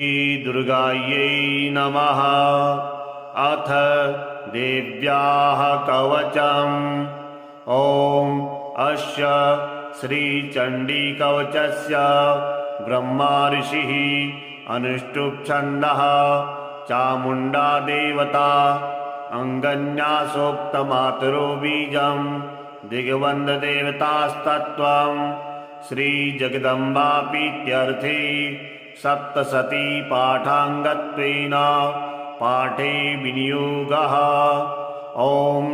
श्रीदुर्गायै नमः। अथ देव्याः कवचम्। ॐ अस्य श्रीचण्डीकवचस्य ब्रह्मा ऋषिः अनुष्टुप् छन्दः चामुण्डा देवता अङ्गन्यासोक्तमातरो बीजम् दिग्बन्धदेवतास्तत्त्वम् श्रीजगदम्बापीत्यर्थे सप्तशती पाठाङ्गत्वेन पाठे विनियोगः। ॐ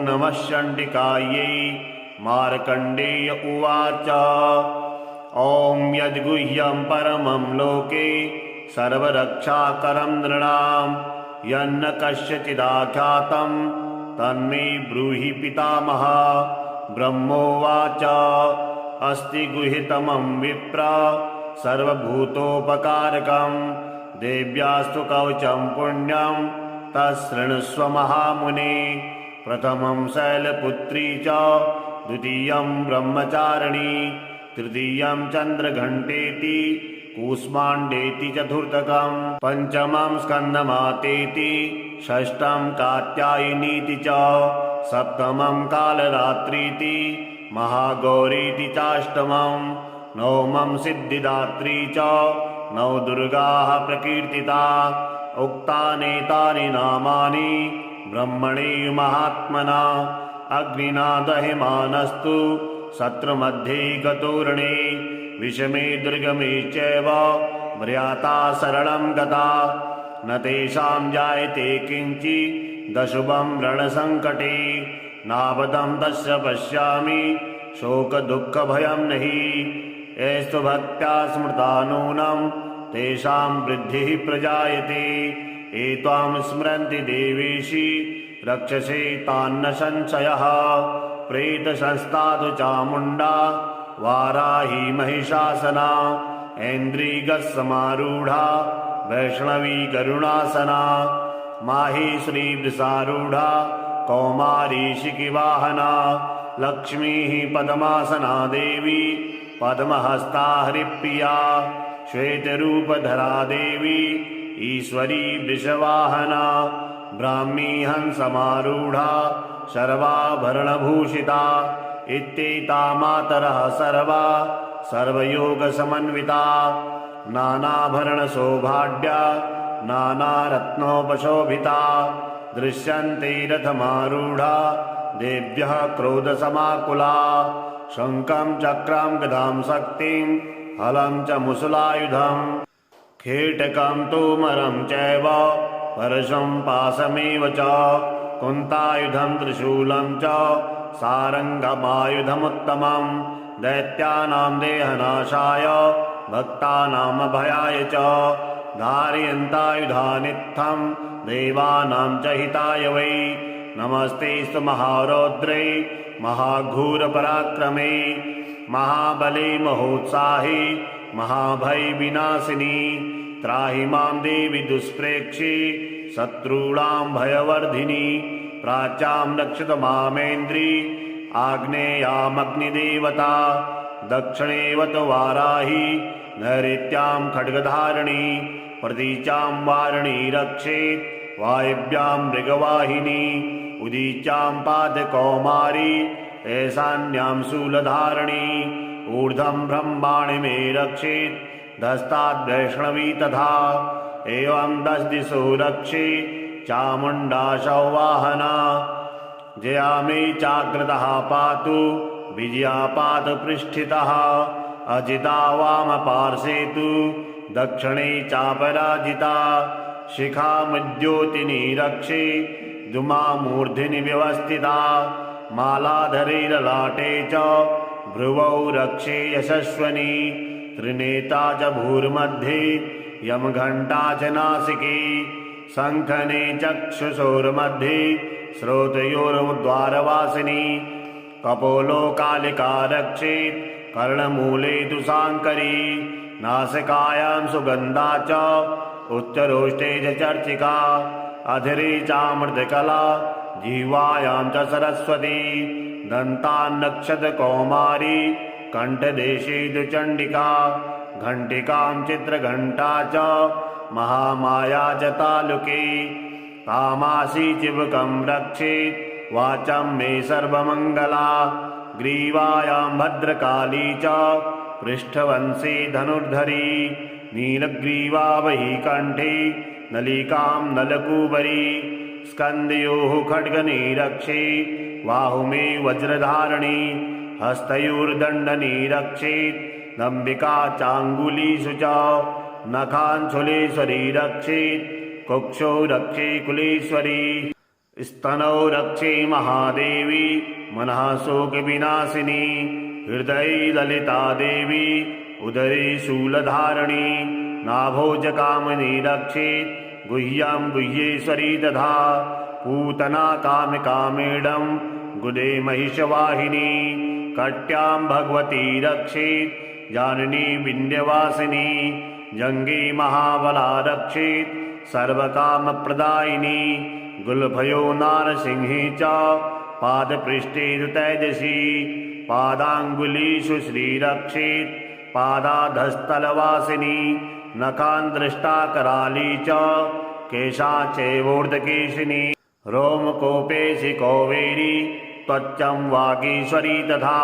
नमः चण्डिकायै। मार्कण्डेय उवाच। ॐ यद्गुह्यं परमं लोके सर्वरक्षाकरं नृणां यन्न कस्यचिदाख्यातं तन्मे ब्रूहि पितामह। ब्रह्मोवाच। अस्ति गुह्यतमं विप्र सर्वभूतोपकारकं देव्यास्तु कवचं पुण्यं तच्छृणुष्व महामुने। प्रथमं शैलपुत्री च द्वितीयं ब्रह्मचारिणी तृतीयं चन्द्रघण्टेति कूष्माण्डेति चतुर्थकं पञ्चमं स्कन्दमातेति षष्ठं कात्यायनीति च सप्तमं कालरात्रीति महागौरीति चाष्टमं नवमं सिद्धिदात्री च नवदुर्गाः प्रकीर्तिता। उक्तानेतानि नामानि ब्रह्मणे महात्मना अग्निना दह्यमानस्तु शत्रुमध्ये गतोरणे विषमे दुर्गमे चैव म्रियाता शरणं गता न तेषां जायते किञ्चिदशुभं रणसङ्कटे नावदं तस्य पश्यामि शोकदुःखभयं नहि। एस्तु भक्त्या स्मृता नूनं तेषां वृद्धिः प्रजायते। एत्वां स्मरन्ति देवेशि रक्षसे तान्न संशयः। प्रेतसंस्था चामुण्डा वाराही महिषासना ऐन्द्रियगस्समारूढा वैष्णवी गरुणासना माहेश्वरी वृषारूढा कौमारी शिखिवाहना लक्ष्मीः पद्मासना देवी पद्महस्ता हरिप्रिया श्वेतरूपधरा देवी ईश्वरी वृषवाहना ब्राह्मी हंसमारूढा सर्वाभरणभूषिता इत्येता मातरः सर्वा सर्वयोगसमन्विता नानाभरणशोभाढ्या नानारत्नोपशोभिता दृश्यन्ते रथमारूढा देव्यः क्रोधसमाकुला शङ्खं चक्रं गदां शक्तिं हलं च मुसलायुधं खेटकं तोमरं चैव परशुं पाशमेव च कुन्तायुधं त्रिशूलं च सारङ्गमायुधमुत्तमं दैत्यानां देहनाशाय भक्तानाम् अभयाय च धारयन्तायुधानित्थं देवानां च हिताय वै। नमस्तेस्तु महारौद्रे महाघोरपराक्रमे महाबले महोत्साहे महाभय विनाशिनी त्राहि मां देवि दुष्प्रेक्षे शत्रूणां भयवर्धिनी प्राच्यां रक्षत मामेन्द्री आग्नेयामग्निदेवता दक्षिणेवत वाराही नैऋत्यां खड्गधारिणी प्रतीचां वारिणी रक्षेत् वायव्यां मृगवाहिनी उदीच्यां पादकौमारी ऐशान्यां शूलधारिणी ऊर्ध्वं ब्रह्माणि मे रक्षेत् धस्ताद्वैष्णवी तथा एवं दश दिशो रक्षे चामुण्डा सौवाहना जया मे चाग्रतः पातु विजया पादपृष्ठितः अजिता वामपार्श्वे तु दक्षिणे चापराजिता शिखामज्योतिनी रक्षे दुमामूर्ध्नि व्यवस्थिता मालाधरैर्ललाटे च भ्रुवौ रक्षे यशस्वनी त्रिनेता च भूर्मध्ये यमघण्टा च नासिके शङ्खने चक्षुषोर्मध्ये श्रोतयोर्द्वारवासिनी कपोलो कालिका रक्षेत् कर्णमूले तु शाङ्करी नासिकायां सुगन्धा च उच्चरोष्टे च चर्चिका अधरे चामृतकला जिह्वायां च सरस्वती दन्तान्नक्षत्रकौमारी कण्ठदेशे तु चण्डिका घण्टिकां चित्रघण्टा च महामाया च तालुके तामासी चिबुकं रक्षेत् वाचं मे सर्वमङ्गला ग्रीवायां भद्रकाली च पृष्ठवंशी धनुर्धरी नीलग्रीवा वही कण्ठे नलिकां नलकूबरी स्कन्धयोः खड्गनिरक्षे बाहुमे वज्रधारिणी हस्तयोर्दण्डनिरक्षेत् नम्बिका चाङ्गुलीषु च नखाञ्छुलेश्वरी रक्षेत् कुक्षौ रक्षे कुलेश्वरी स्तनौ रक्षे महादेवी मनः शोकविनाशिनी हृदये ललिता देवी उदरे शूलधारिणी नाभोजकामिनी रक्षेत् गुह्यां गुह्येश्वरी तथा पूतना कामिकामेडं गुदे महिषवाहिनी कट्यां भगवती रक्षेत् जाननी विन्ध्यवासिनी जङ्गे महाबला रक्षेत् सर्वकामप्रदायिनी गुल्फयो नारसिंहे च पादपृष्ठे तु तेजसी पादाङ्गुलीषु श्रीरक्षेत् पादाधस्तलवासिनी नखान् दृष्टा कराली च केशा चैवोर्ध्वकेशिनी रोमकोपेशि कौवेरी त्वच्चं वागीश्वरी तथा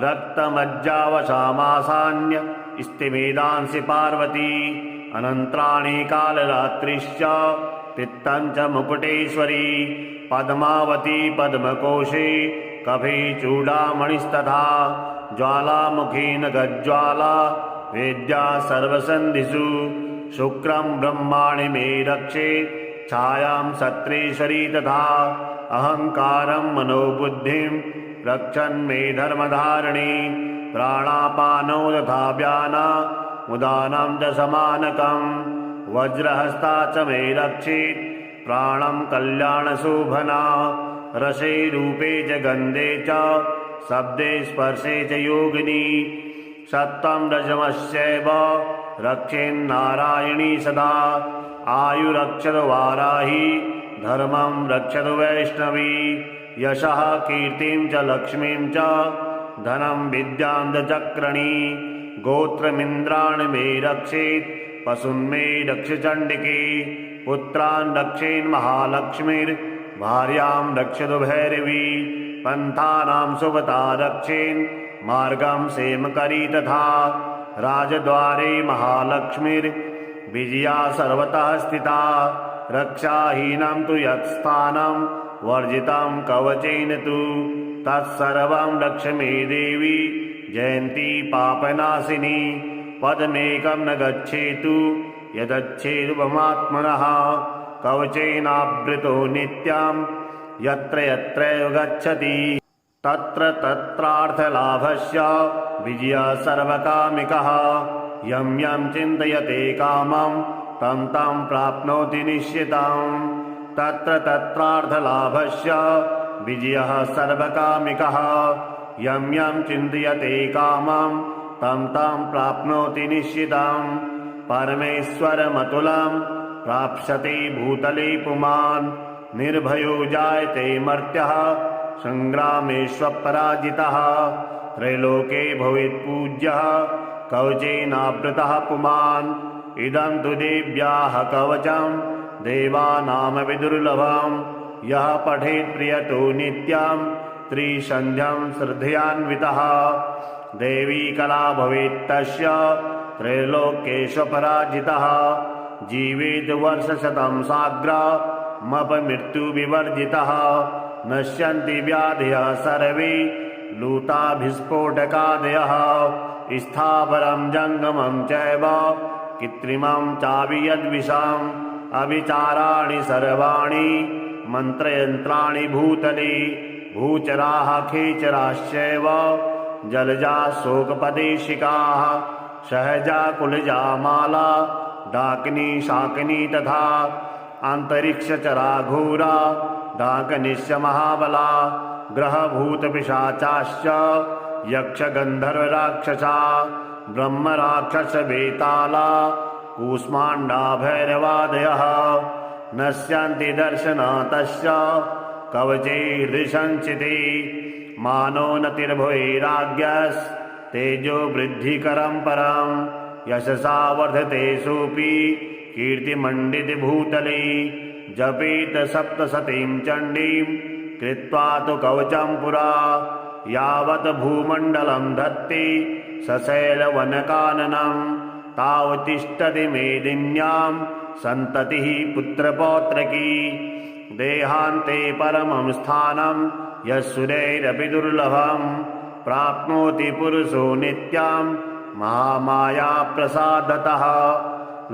रक्तमज्जावशामासान्य स्तिमेदांसि पार्वती अनन्त्राणि कालरात्रिश्च पित्तं च मुकुटेश्वरी पद्मावती पद्मकोशे कफे चूडामणिस्तथा ज्वालामुखी नगज्ज्वाला वेद्या सर्वसन्धिषु शुक्रं ब्रह्माणि मे रक्षेत् छायां सत्रेश्वरी तथा अहङ्कारं मनोबुद्धिं रक्षन्मे धर्मधारिणी प्राणापानौ तथा व्याना उदानं च समानकं वज्रहस्ता च मे रक्षेत् प्राणं कल्याणशोभना रसे रूपे च गन्धे च शब्दे स्पर्शे च योगिनी सत्त्वं रजमस्यैव रक्षेन्नारायणी सदा आयुरक्षतु वाराही धर्मं रक्षतु वैष्णवी यशः कीर्तिं च लक्ष्मीं च धनं विद्यां च चक्रणी गोत्रमिन्द्राणि मे रक्षेत् पशून्मे रक्षचण्डिके पुत्रान् रक्षेन्महालक्ष्मीर्भार्यां रक्षतु भैरवी पन्थानां सुभता रक्षेन् मार्गं सेमकरी तथा राजद्वारे महालक्ष्मीर्विजया सर्वतः स्थिता रक्षाहीनं तु यत्स्थानं वर्जितं कवचेन तु तत्सर्वं रक्ष मे देवी जयन्ती पापनाशिनी पदमेकं न गच्छेतु यदच्छेदुपमात्मनः कवचेनावृतो नित्यं यत्र यत्रैव गच्छति तत्र तत्रार्थलाभस्य विजयः सर्वकामिकः यं यं चिन्तयते कामं तं तं प्राप्नोति निश्चितं तत्र तत्रार्थलाभस्य विजयः सर्वकामिकः यं यं चिन्तयते कामं तं तं प्राप्नोति निश्चितं परमेश्वरमतुलं प्राप्स्यते भूतले पुमान् निर्भयो जायते मर्त्यः सङ्ग्रामेष्वपराजितः त्रैलोके भवेत्पूज्यः कवचेनावृतः पुमान् इदं तु देव्याः कवचं देवानामपि दुर्लभं यः पठेत् प्रियतो नित्यं त्रिसन्ध्यं श्रद्धयान्वितः देवी कला भवेत्तस्य त्रैलोक्येष्वपराजितः जीवेत् वर्षशतं साग्रमपमृत्युविवर्जितः नश्यन्ति व्याधयः सर्वे लूताभिस्फोटकादयः स्थावरं जङ्गमं चैव कृत्रिमं चावियद्विषम् अविचाराणि सर्वाणि मन्त्रयन्त्राणि भूतले भूचराः खेचराश्चैव जलजा शोकपदेशिकाः सहजा कुलजा माला डाकिनी शाकिनी तथा अन्तरिक्षचरा घोरा डाकनिश्च महाबला ग्रहभूतपिशाचाश्च यक्षगन्धर्वराक्षसा ब्रह्मराक्षसवेताला कूष्माण्डा भैरवादयः नश्यन्ति दर्शनातस्य कवचे हृदयसञ्चिते मानोन्नतिर्भुवैराग्यस्तेजो वृद्धिकरं परं यशसा वर्धते सोऽपि कीर्तिमण्डितभूतले जपेत सप्तशतीं चण्डीं कृत्वा तु कवचं पुरा यावत् भूमण्डलं धत्ते सशैलवनकाननं तावतिष्ठति मेदिन्यां सन्ततिः पुत्रपौत्रकी देहान्ते परमं स्थानं यस्सुरैरपि दुर्लभं प्राप्नोति पुरुषो नित्यां महामाया प्रसादतः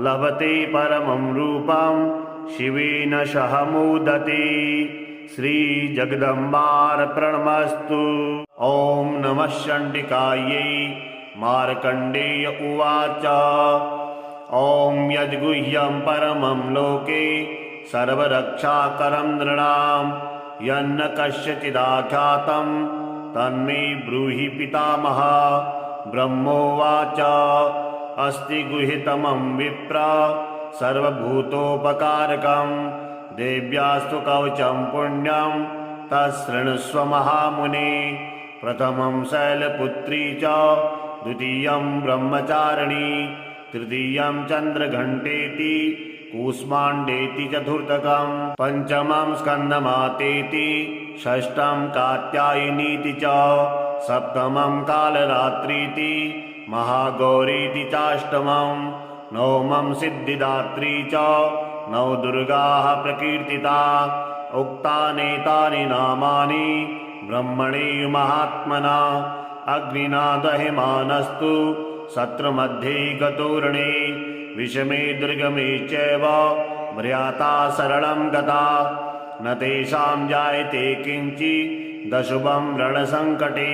लभते परमं रूपं शिवेन सह मोदते। श्रीजगदम्बार्पणमस्तु। ॐ नमः चण्डिकायै। मार्कण्डेय उवाच ॐ यद्गुह्यं परमं लोके सर्वरक्षाकरं नृणां यन्न कस्यचिदाख्यातं तन्मे ब्रूहि पितामह। ब्रह्मोवाच अस्ति गुह्यतमं विप्र सर्वभूतोपकारकं देव्यास्तु कवचं पुण्यं तच्छृणुष्व महामुने। प्रथमं शैलपुत्री च द्वितीयं ब्रह्मचारिणी तृतीयं चन्द्रघण्टेति कूष्माण्डेति चतुर्थकं पञ्चमं स्कन्दमातेति षष्ठं कात्यायनीति च सप्तमं कालरात्रीति महागौरीति चाष्टमं नवमं सिद्धिदात्री च नौ दुर्गाः प्रकीर्तिता। उक्तानेतानि नामानि ब्रह्मणे महात्मना अग्निना दह्यमानस्तु शत्रुमध्ये गतोरणे विषमे दुर्गमे चैव म्रियाता सरलं गता न तेषां जायते किञ्चिदशुभं रणसङ्कटे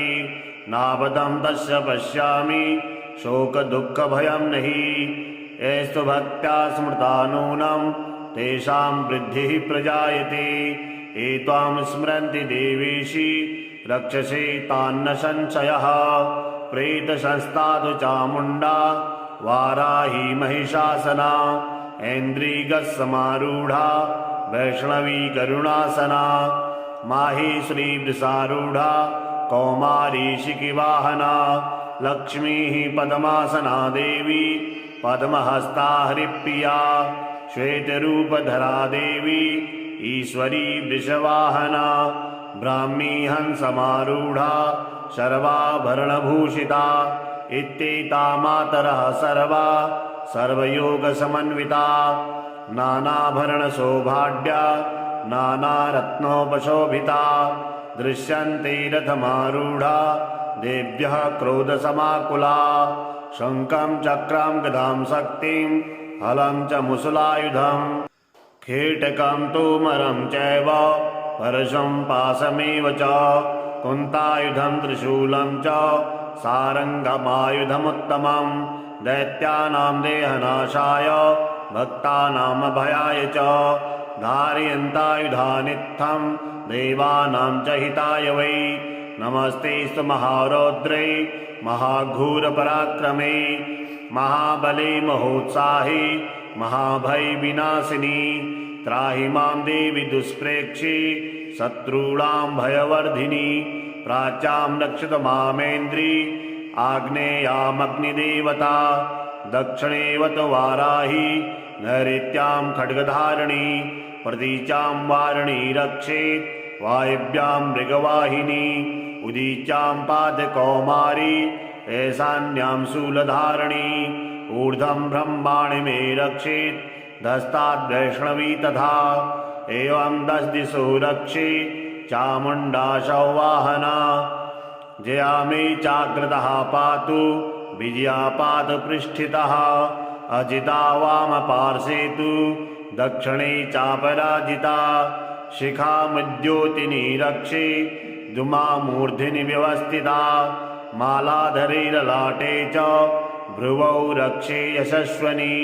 नावदं तस्य पश्यामि शोकदुःखभयं नहि एस्तु भक्त्या स्मृता नूनं तेषां वृद्धिः प्रजायते। एत्वां स्मरन्ति देवेशि रक्षसे तान्न संशयः प्रेतसंस्था चामुण्डा वाराही महिषासना ऐन्द्रियगस्समारूढा वैष्णवी गरुणासना माहेश्वरी वृषारूढा कौमारी शिखिवाहना लक्ष्मीः पद्मासना देवी पद्महस्ता हरिप्रिया श्वेतरूपधरा देवी ईश्वरी वृषवाहना ब्राह्मी हंसमारूढा सर्वाभरणभूषिता इत्येता मातरः सर्वा सर्वयोगसमन्विता नानाभरणशोभाढ्या नानारत्नोपशोभिता दृश्यन्ते रथमारूढा देव्यः क्रोधसमाकुला शङ्खं चक्रं गदां शक्तिं हलं च मुसलायुधं खेटकं तोमरं चैव परशुं पाशमेव च कुन्तायुधं त्रिशूलं च सारङ्गमायुधमुत्तमं दैत्यानां देहनाशाय भक्तानामभयाय च धारयन्तायुधानित्थं देवानां च हिताय वै नमस्तेस्तु महारौद्रे महाघोरपराक्रमे महाबले महोत्साहे महाभयविनाशिनी त्राहि मां देवि दुष्प्रेक्षे शत्रूणां भयवर्धिनी प्राच्यां रक्षत मामेन्द्री आग्नेयामग्निदेवता दक्षिणेवत वाराही नैऋत्यां खड्गधारिणी प्रतीचां वारिणी रक्षेत् वायव्यां मृगवाहिनी उदीच्यां पादकौमारी ऐशान्यां शूलधारिणी ऊर्ध्वं ब्रह्माणि मे रक्षेत् धस्ताद्वैष्णवी तथा एवं 10 दिशो रक्षे चामुण्डाशौ वाहना जया मे चाग्रतः पातु विजया पादपृष्ठितः अजिता वामपार्श्वे तु दक्षिणे चापराजिता शिखामुद्योतिनी रक्षे दुमामूर्ध्नि व्यवस्थिता मालाधरैर्ललाटे च भ्रुवौ रक्षे यशस्वनी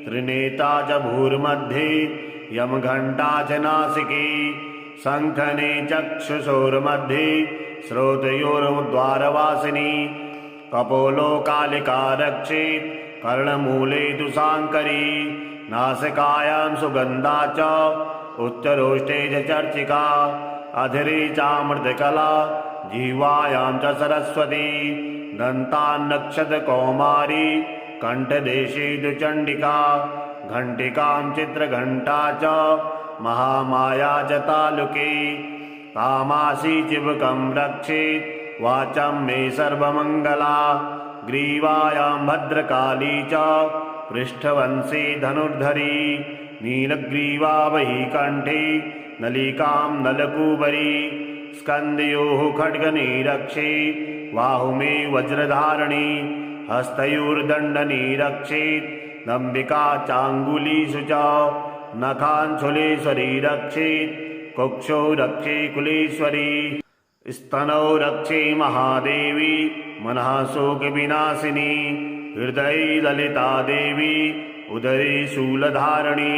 त्रिनेता च भूर्मध्ये यमघण्टा च नासिके शङ्खने चक्षुषोर्मध्ये श्रोतयोर्द्वारवासिनी कपोलो कालिका रक्षेत् कर्णमूले तु शाङ्करी नासिकायां सुगन्धा च उत्तरोष्टे च चर्चिका अधरे चामृतकला जिह्वायां च सरस्वती दन्तान्नक्षतकौमारी कण्ठदेशे तु चण्डिका घण्टिकां चित्रघण्टा च महामाया च तालुके तामासी चिबुकं रक्षेत् वाचं मे सर्वमङ्गला ग्रीवायां भद्रकाली च पृष्ठवंशी धनुर्धरी नीलग्रीवा वही कण्ठे नलिकां नलकूबरी स्कन्धयोः खड्गनिरक्षे बाहुमे वज्रधारिणी हस्तयोर्दण्डनिरक्षेत् नम्बिका चाङ्गुलीषु च नखाञ्छुलेश्वरी रक्षेत् कुक्षौ रक्षे कुलेश्वरी स्तनौ रक्षे महादेवी मनः शोकविनाशिनी हृदये ललिता देवी उदरे शूलधारिणी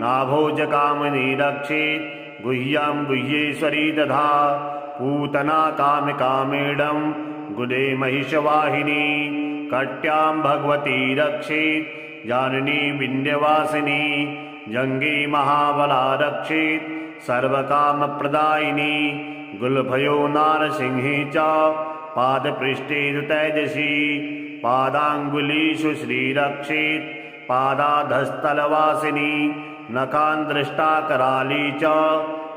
नाभोजकामिनी रक्षेत् गुह्यां गुह्येश्वरी तथा पूतना कामकामेडं गुदे महिषवाहिनी कट्यां भगवती रक्षेत् जाननी विन्ध्यवासिनी जङ्गे महाबला रक्षेत् सर्वकामप्रदायिनी गुल्फयो नारसिंहे च पादपृष्ठे तु तेजसी पादाङ्गुलीषु श्रीरक्षेत् पादाधस्तलवासिनी नखान् दृष्टा कराली च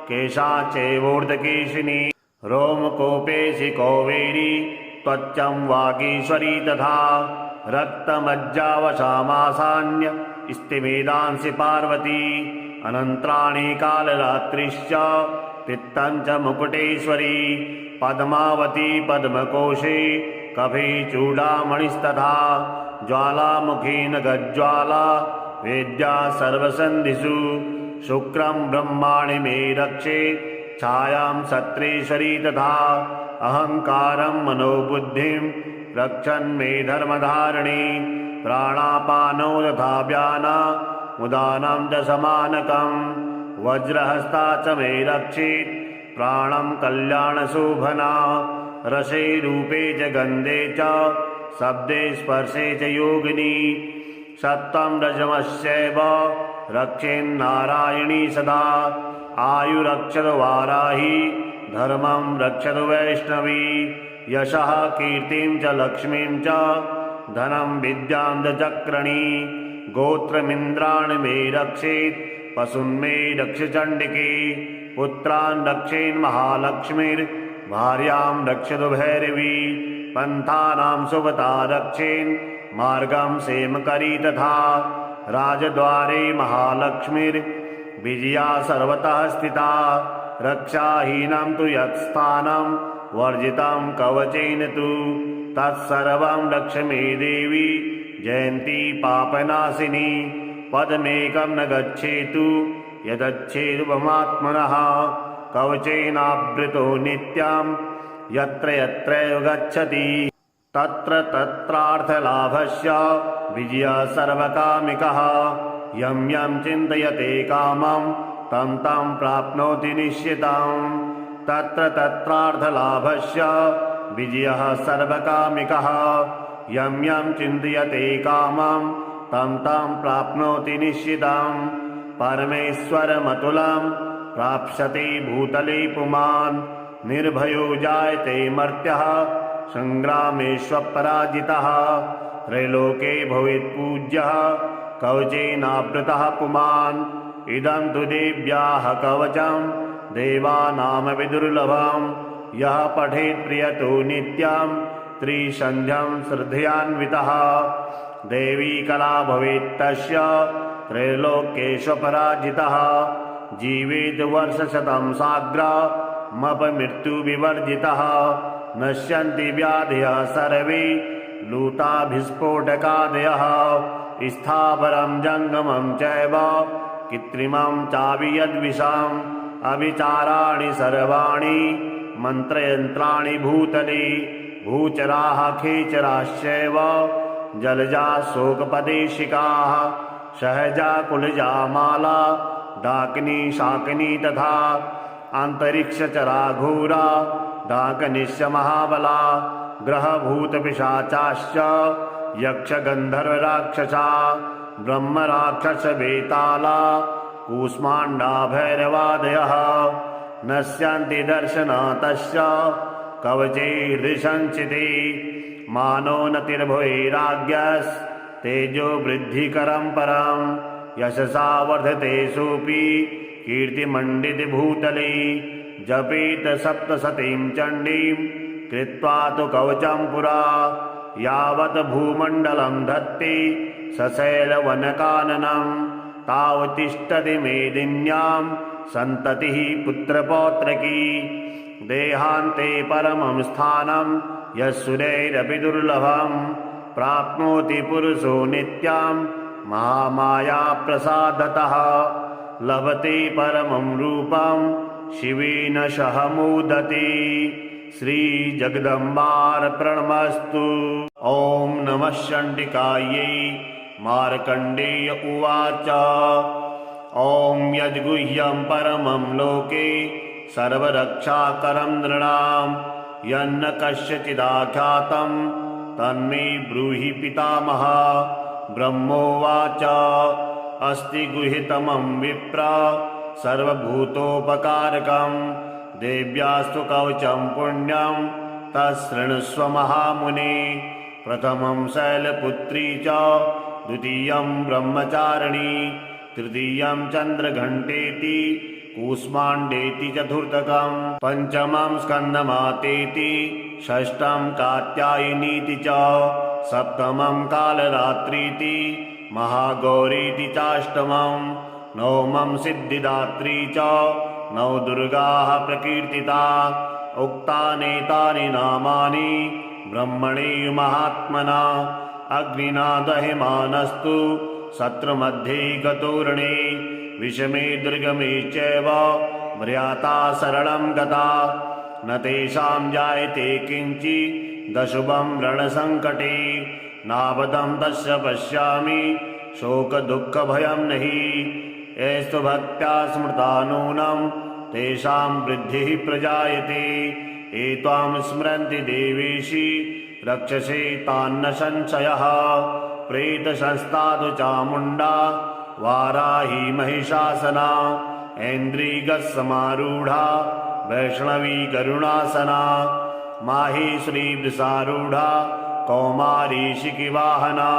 केशा चैवोर्ध्वकेशिनी रोमकोपेशि कौवेरी त्वच्चं वागीश्वरी तथा रक्तमज्जावशामासान्य स्तिमेदांसि पार्वती अनन्त्राणि कालरात्रिश्च पित्तं च मुकुटेश्वरी पद्मावती पद्मकोशे कफे चूडामणिस्तथा ज्वालामुखी नगज्ज्वाला वेद्या सर्वसन्धिषु शुक्रं ब्रह्माणि मे रक्षे छायां सत्रेश्वरी तथा अहङ्कारं मनोबुद्धिं रक्षन् मे धर्मधारिणी प्राणापानौ तथा व्याना उदानं च समानकं वज्रहस्ता च मे रक्षेत् प्राणं कल्याणशोभना रसे रूपे च गन्धे च शब्दे स्पर्शे च योगिनी सत्त्वं रजमस्यैव रक्षेन्नारायणी सदा आयुरक्षतु वाराही धर्मं रक्षतु वैष्णवी यशः कीर्तिं च लक्ष्मीं च धनं विद्यां च चक्रणी गोत्रमिन्द्राणि मे रक्षेत् पशून्मे रक्ष चण्डिके पुत्रान् रक्षेन्महालक्ष्मीर्भार्यां रक्षतु भैरवी पन्थानां सुभता रक्षेन् मार्गं सेमकरी तथा राजद्वारे महालक्ष्मीर्विजया सर्वतः स्थिता रक्षाहीनं तु यत्स्थानं वर्जितं कवचेन तु तत्सर्वं रक्ष मे देवी जयन्ती पापनाशिनी पदमेकं न गच्छेतु यदच्छेदुपमात्मनः कवचेनावृतो नित्यं यत्र यत्रैव गच्छति तत्र तत्रार्थलाभस्य विजयः सर्वकामिकः यं यं चिन्तयते कामं तं तं प्राप्नोति निश्चितं तत्र तत्रार्थलाभस्य विजयः सर्वकामिकः यं यं चिन्तयते कामं तं तं प्राप्नोति निश्चितं परमेश्वरमतुलं प्राप्स्यते भूतले पुमान् निर्भयो जायते मर्त्यः सङ्ग्रामेष्वपराजितः त्रैलोके भवेत्पूज्यः कवचेनावृतः पुमान् इदं तु देव्याः कवचं देवानामविदुर्लभं यः पठेत् प्रियतो नित्यं त्रिसन्ध्यं श्रद्धयान्वितः देवी कला भवेत्तस्य त्रैलोक्येष्वपराजितः जीवेत् वर्षशतं साग्रमपमृत्युविवर्जितः नश्यन्ति व्याधयः सर्वे लूटाभिस्फोटकादयः स्थावरं जङ्गमं चैव कृत्रिमं चावियद्विषम् अविचाराणि सर्वाणि मन्त्रयन्त्राणि भूतले भूचराः खेचराश्चैव जलजा शोकपदेशिकाः सहजा कुलजा माला डाकिनी शाकिनी तथा अन्तरिक्षचरा घोरा डाकनिश्च महाबला ग्रहभूतपिशाचाश्च यक्षगन्धर्वराक्षसा ब्रह्मराक्षसवेताला कूष्माण्डा भैरवादयः नश्यन्ति दर्शनातस्य कवचे हृदिसञ्चिते मानो नतिर्भुवैराग्यस्तेजो वृद्धिकरं परं यशसा वर्धते सोऽपि कीर्तिमण्डितभूतले जपेत सप्तशतीं चण्डीं कृत्वा तु कवचं पुरा यावत् भूमण्डलं धत्ते सशैलवनकाननं तावतिष्ठति मेदिन्यां सन्ततिः पुत्रपौत्रकी देहान्ते परमं स्थानं यस्सुरैरपि दुर्लभं प्राप्नोति पुरुषो नित्यां महामायाप्रसादतः लभते परमं रूपं शिवेन सह मोदते। श्रीजगदम्बार्पणमस्तु। ॐ नमः चण्डिकायै। मार्कण्डेय उवाच ॐ यद्गुह्यं परमं लोके सर्वरक्षाकरं नृणां यन्न कस्यचिदाख्यातं तन्मे ब्रूहि पितामह। ब्रह्मोवाच अस्ति गुह्यतमं विप्र सर्वभूतोपकारकं देव्यास्तु कवचं पुण्यं तच्छृणुष्व महामुने। प्रथमं शैलपुत्री च द्वितीयं ब्रह्मचारिणी तृतीयं चन्द्रघण्टेति कूष्माण्डेति चतुर्थकं पञ्चमं स्कन्दमातेति षष्ठं कात्यायनीति च सप्तमं कालरात्रीति महागौरीति चाष्टमं नवमं सिद्धिदात्री च नवदुर्गाः प्रकीर्तिता। उक्तानेतानि नामानि ब्रह्मणे महात्मना अग्निना दह्यमानस्तु शत्रुमध्ये गतोरणे विषमे दुर्गमे चैव म्रियाता सरलं गता न तेषां जायते किञ्चिदशुभं रणसङ्कटे नापदं तस्य पश्यामि शोकदुःखभयं नहि एस्तु भक्त्या स्मृता नूनं तेषां वृद्धिः प्रजायते। एत्वां स्मरन्ति देवेशि रक्षसे तान्न संशयः प्रेतसंस्था चामुण्डा वाराही महिषासना ऐन्द्रियगस्समारूढा वैष्णवी गरुणासना माहेश्वरी वृषारूढा कौमारी शिखिवाहना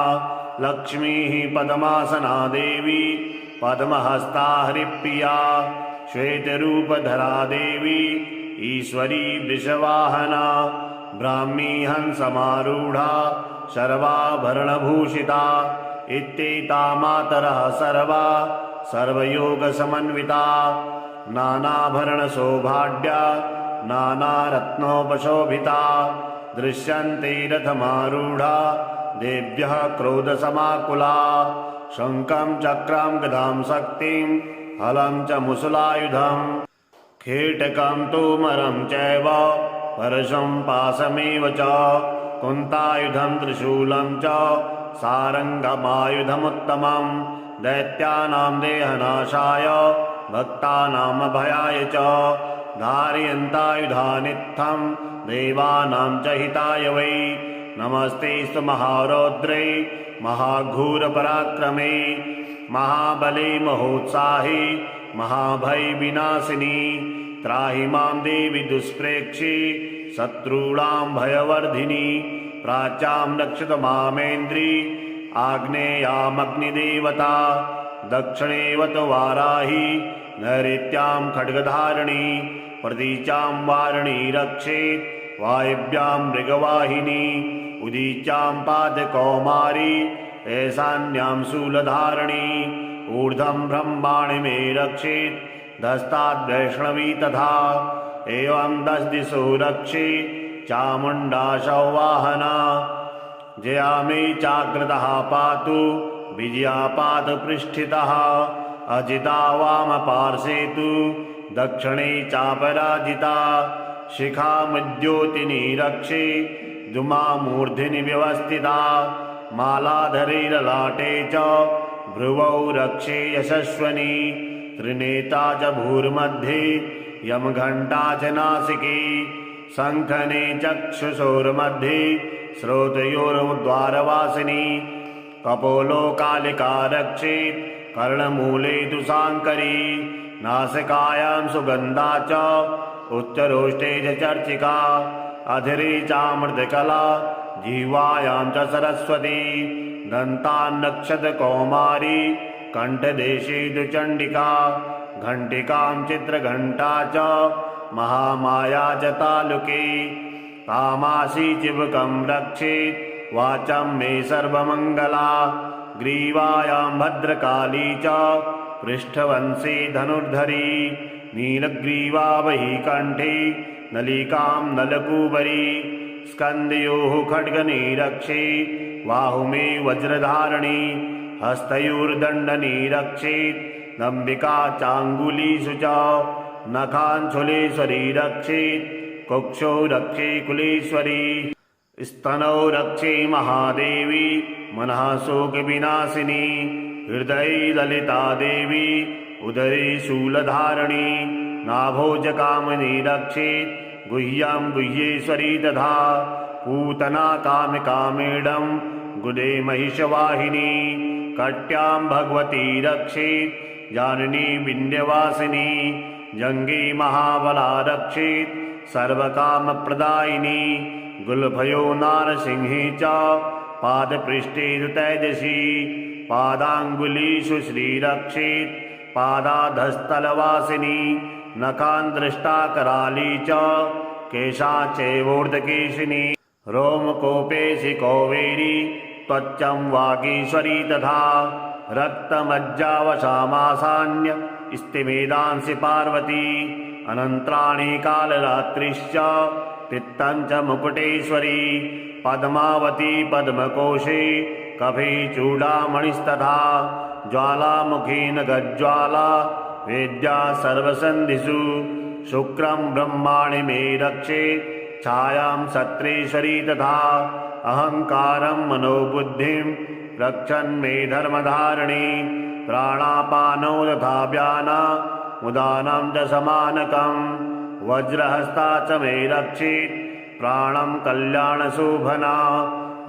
लक्ष्मीः पद्मासना देवी पद्महस्ता हरिप्रिया श्वेतरूपधरा देवी ईश्वरी वृषवाहना ब्राह्मी हंसमारूढा सर्वाभरणभूषिता इत्येता मातरः सर्वा सर्वयोगसमन्विता नानाभरणशोभाढ्या नानारत्नोपशोभिता दृश्यन्ते रथमारूढा देव्यः क्रोधसमाकुला शङ्खं चक्रं गदां शक्तिं हलं च मुसलायुधं खेटकं तोमरं चैव परशुं पाशमेव च कुन्तायुधं त्रिशूलं च सारङ्गमायुधमुत्तमं दैत्यानां देहनाशाय भक्तानामभयाय च धारयन्तायुधानित्थं देवानां च हिताय वै नमस्तेस्तु महारौद्रे महाघोरपराक्रमे महाबले महोत्साहे महाभयविनाशिनी त्राहि मां देवि दुष्प्रेक्षे शत्रूणां भयवर्धिनी प्राच्यां रक्षत मामेन्द्री आग्नेयामग्निदेवता दक्षिणेवत वाराही नैऋत्यां खड्गधारिणी प्रतीचां वारिणी रक्षेत् वायव्यां मृगवाहिनी उदीच्यां पादकौमारी ऐशान्यां शूलधारिणी ऊर्ध्वं ब्रह्माणि मे रक्षेत् धस्ताद् वैष्णवी तथा एवं 10 दिशो रक्षे चामुण्डा सौवाहना जया मे चाग्रतः पातु विजया पादपृष्ठितः अजिता वामपार्श्वे तु दक्षिणे चापराजिता शिखामुद्योतिनी रक्षे द्युमामूर्ध्नि व्यवस्थिता मालाधरैर्ललाटे च भ्रुवौ रक्षे यशस्वनी त्रिनेता च भूर्मध्ये यमघण्टा च नासिके शङ्खने चक्षुषोर्मध्ये श्रोतयोर्द्वारवासिनी कपोलो कालिका रक्षेत् कर्णमूले तु शाङ्करी नासिकायां सुगन्धा च उच्चरोष्टे च चर्चिका अधरे चामृतकला जिह्वायां च सरस्वती दन्तान्नक्षत कौमारी कण्ठदेशे तु चण्डिका घण्टिकां चित्रघण्टा च महामाया च तालुके कामासी चिबुकं रक्षेत् वाचं मे सर्वमङ्गला ग्रीवायां भद्रकाली च पृष्ठवंशी धनुर्धरी नीलग्रीवा वही कण्ठे नलिकां नलकूबरी स्कन्धयोः खड्गनिरक्षे बाहुमे वज्रधारिणी हस्तयोर्दण्डनिरक्षेत् नम्बिका चाङ्गुलीषु च नखाञ्छुलेश्वरी रक्षेत् कुक्षौ रक्षे कुलेश्वरी स्तनौ रक्षे महादेवी मनः शोकविनाशिनी हृदये ललिता देवी उदरे शूलधारिणी नाभोजकामिनी रक्षेत् गुह्यां गुह्येश्वरी तथा पूतना कामिकामेडं गुदे महिषवाहिनी कट्यां भगवती रक्षेत् जाननी विन्ध्यवासिनी जङ्गे महाबला रक्षेत् सर्वकामप्रदायिनी गुल्फयो नारसिंहे च पादपृष्ठे तु तैजसी पादाङ्गुलीषु श्रीरक्षेत् पादाधस्तलवासिनी नखान् दृष्टा कराली च केशा चैवोर्ध्वकेशिनी रोमकोपेशि कौवेरी त्वच्चं वागीश्वरी तथा रक्तमज्जावशामासान्य स्तिमेदांसि पार्वती अनन्त्राणि कालरात्रिश्च तित्तं च मुकुटेश्वरी पद्मावती पद्मकोशे कफे चूडामणिस्तथा ज्वालामुखी नगज्ज्वाला वेद्या सर्वसन्धिषु शुक्रं ब्रह्माणि मे रक्षे छायां सत्रेश्वरी तथा अहङ्कारं मनोबुद्धिं रक्षन्मे धर्मधारिणी प्राणापानौ तथा व्याना उदानं च समानकं वज्रहस्ता च मे रक्षेत् प्राणं कल्याणशोभना